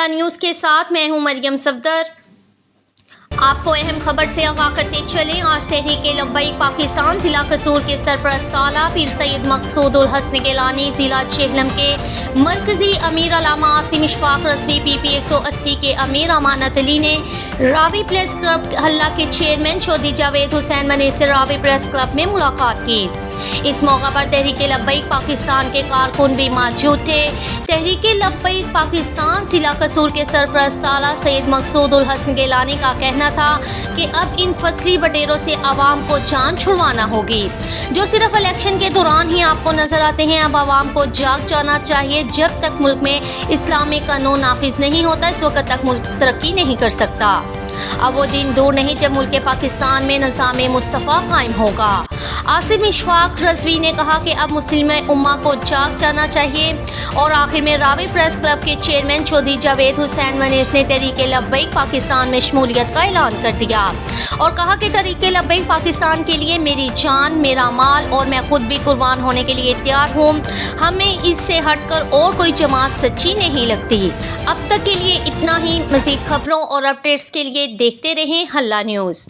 हल्ला न्यूज़ के साथ मैं हूं मरियम सफदर। आपको अहम खबर से आगाह करते चलें। आज तहरीक लब्बैक पाकिस्तान ज़िला कसूर के सरपरस्त आला पीर सैयद मकसूद उल हसन गिलानी ज़िला चेहलम के मरकज़ी अमीर अल्लामा आसिम इशफाक रज़वी PP 180 के अमीर अमानत अली ने रावी प्रेस क्लब हल्ला के चेयरमैन चौधरी जावेद हुसैन मने से रावी प्रेस क्लब में मुलाकात की। इस मौका पर तहरीक लब्बैक पाकिस्तान के कारकुन भी मौजूद थे। तहरीक लब्बैक पाकिस्तान ज़िला कसूर के सरपरस्त आला सैयद मकसूद उल हसन गिलानी का कहना था कि अब इन फसली बटेरों से आवाम को जान छुड़वाना होगी, जो सिर्फ इलेक्शन के दौरान ही आपको नजर आते हैं। अब आवाम को जाग जाना चाहिए। जब तक मुल्क में इस्लामी कानून नाफिज नहीं होता, इस वक्त तक मुल्क तरक्की नहीं कर सकता। अब वो दिन दूर नहीं जब मुल्क पाकिस्तान में निज़ाम मुस्तफ़ा कायम होगा। आसिम इशफाक रज़वी ने कहा कि अब मुस्लिम उम्मा को जाग जाना चाहिए। और आखिर में रावी प्रेस क्लब के चेयरमैन चौधरी जावेद हुसैन वनीस ने तहरीक लब्बैक पाकिस्तान में शमूलियत का ऐलान कर दिया और कहा कि तहरीक लब्बैक पाकिस्तान के लिए मेरी जान, मेरा माल और मैं खुद भी कुर्बान होने के लिए तैयार हूँ। हमें इससे हटकर और कोई जमात सच्ची नहीं लगती। अब तक के लिए इतना ही। मज़ीद खबरों और अपडेट्स के लिए देखते रहें हल्ला न्यूज़।